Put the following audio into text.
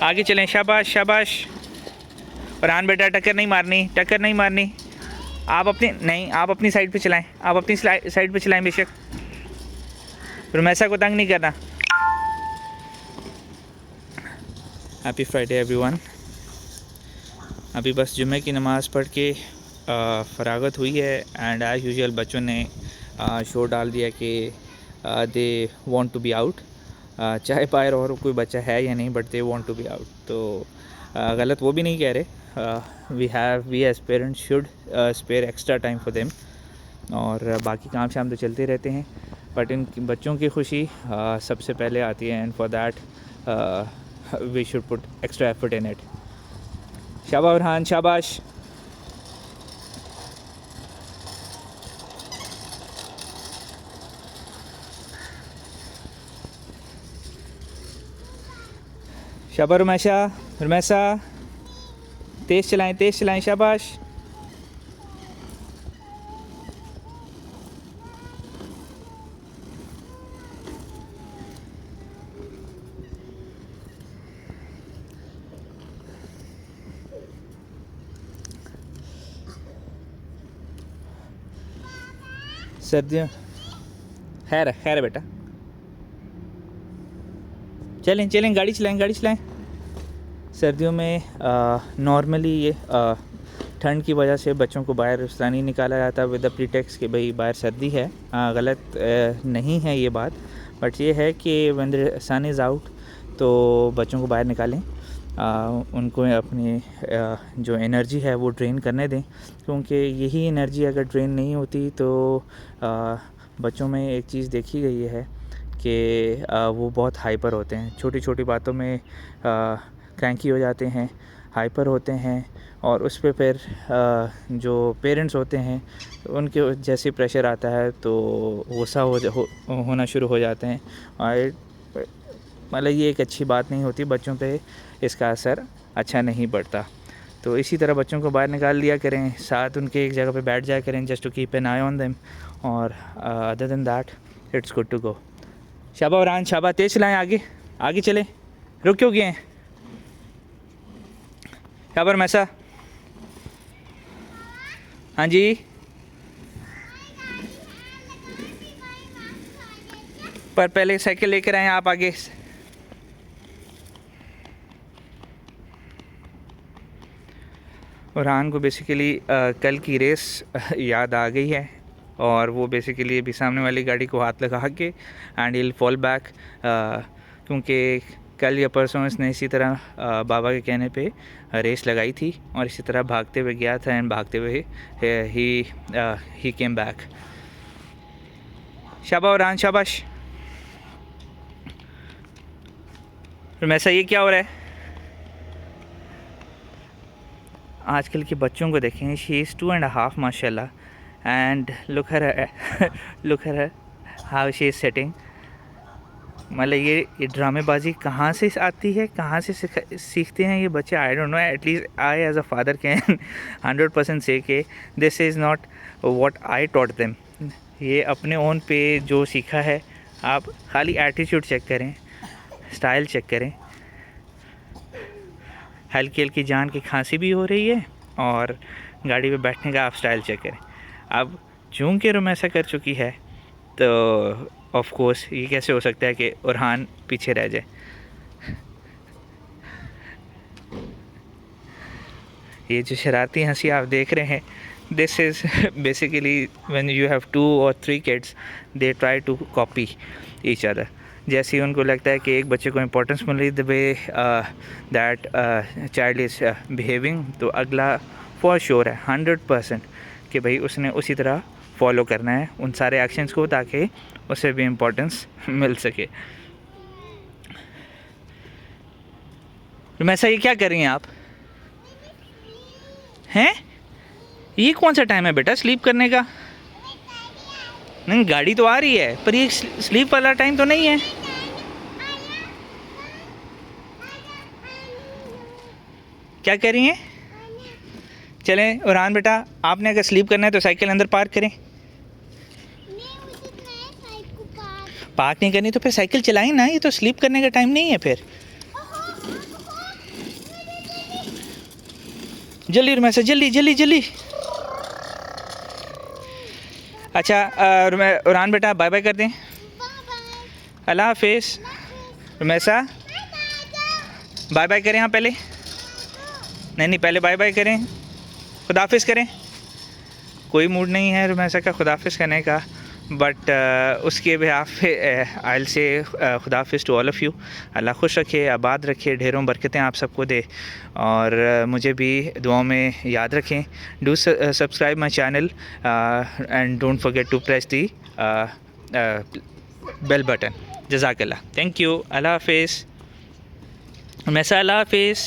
आगे चलें, शाबाश शाबाश। फरहान बेटा टक्कर नहीं मारनी, टक्कर नहीं मारनी। आप अपनी साइड पे चलाएं, आप अपनी साइड पे चलाएं बेशक। रुमैसा को तंग नहीं करना। Happy Friday everyone. अभी बस जुम्मे की नमाज़ पढ़ के फरागत हुई है एंड एज़ यूजुअल बच्चों ने शोर डाल दिया कि they want to be out. चाहे बाहर और कोई बच्चा है या नहीं, but they want to be out. तो गलत वो भी नहीं कह रहे। We as parents should spare extra time for them. और बाकी काम शाम तो चलते रहते हैं, बट इन बच्चों की खुशी सबसे पहले आती है and for that we should put extra effort in it. शाबाश फरहान शाबाश। शाबाश रुमैसा तेज़ चलाएं शाबाश। सर्दियों खैर बेटा, चलें गाड़ी चलाएं। सर्दियों में नॉर्मली ये ठंड की वजह से बच्चों को बाहर इस तरह नहीं निकाला जाता विद द प्रीटेक्स्ट कि भाई बाहर सर्दी है। गलत नहीं है ये बात, बट ये है कि when the sun is out तो बच्चों को बाहर निकालें, उनको अपनी जो एनर्जी है वो ड्रेन करने दें, क्योंकि यही एनर्जी अगर ड्रेन नहीं होती तो बच्चों में एक चीज़ देखी गई है कि वो बहुत हाइपर होते हैं, छोटी छोटी बातों में क्रैंकी हो जाते हैं, हाइपर होते हैं, और उस पर फिर जो पेरेंट्स होते हैं उनके जैसे प्रेशर आता है तो गुस्सा होना शुरू हो जाते हैं। और मतलब ये एक अच्छी बात नहीं होती, बच्चों पे इसका असर अच्छा नहीं पड़ता। तो इसी तरह बच्चों को बाहर निकाल दिया करें, साथ उनके एक जगह पे बैठ जाया करें, just to keep an eye on them, और other than that it's good to go. शाबाश फरहान शाबाश, तेज़ चलाएं, आगे चलें, रुक क्यों गए हैं। शाबाश रुमैसा, हाँ जी पर पहले साइकिल लेकर आए आप आगे। फरहान को बेसिकली कल की रेस याद आ गई है, और वो बेसिकली अभी सामने वाली गाड़ी को हाथ लगा के एंड विल फॉल बैक, क्योंकि कल या परसों इसने इसी तरह बाबा के कहने पे रेस लगाई थी और इसी तरह भागते हुए गया था एंड भागते हुए ही केम बैक। शाबाश फरहान शाबाश। रुमैसा ये क्या हो रहा है? आजकल के बच्चों को देखें, शी इज़ 2.5 माशाल्लाह, and look her how she is setting. मतलब ये ड्रामेबाजी कहाँ से आती है, कहाँ से सीखते हैं ये बच्चे, I don't know. At least I as a father can 100% say कि this is not what I taught them. ये अपने ओन पे जो सीखा है, आप खाली एटीट्यूड चेक करें, स्टाइल चेक करें। हल्की हल्की जान की खांसी भी हो रही है और गाड़ी पे बैठने का आप स्टाइल चेक करें। अब चूँकि रुमैसा कर चुकी है तो ऑफ कोर्स ये कैसे हो सकता है कि फरहान पीछे रह जाए। ये जो शरारती हंसी आप देख रहे हैं, this is basically when you have 2 or 3 kids, they try to copy each other. जैसे ही उनको लगता है कि एक बच्चे को इम्पोर्टेंस मिल रही, the way that child is behaving, तो अगला फॉर श्योर है 100% कि भाई उसने उसी तरह फॉलो करना है उन सारे एक्शंस को, ताकि उसे भी इम्पोर्टेंस मिल सके। रुमैसा ये क्या कर रही हैं आप हैं? ये कौन सा टाइम है बेटा स्लीप करने का? नहीं, गाड़ी तो आ रही है पर ये स्लीप वाला टाइम तो नहीं है। क्या कर रही हैं? चलें फरहान बेटा, आपने अगर स्लीप करना है तो साइकिल अंदर पार्क करें। पार्क नहीं करनी तो फिर साइकिल चलाएं ना, ये तो स्लीप करने का टाइम नहीं है फिर। जल्दी रुमैसा, जल्दी जल्दी जल्दी। अच्छा उरान बेटा बाय बाय कर दें। अल्लाह हाफिज़। रुमैसा बाय बाय करें। हाँ पहले नहीं पहले बाय बाय करें, खुदाफिज़ करें। कोई मूड नहीं है रुमैसा का खुदाफिज़ करने का, बट उसके बिहाफ पे आई विल से खुदाफिज़ टू ऑल ऑफ़ यू। अल्लाह खुश रखे, आबाद रखे, ढेरों बरकतें आप सबको दे, और मुझे भी दुआओं में याद रखें। Do subscribe my channel and don't forget to press the bell button. जज़ाकल्लाह, थैंक यू, अल्लाह हाफिज़। रुमैसा अल्लाह हाफिज़।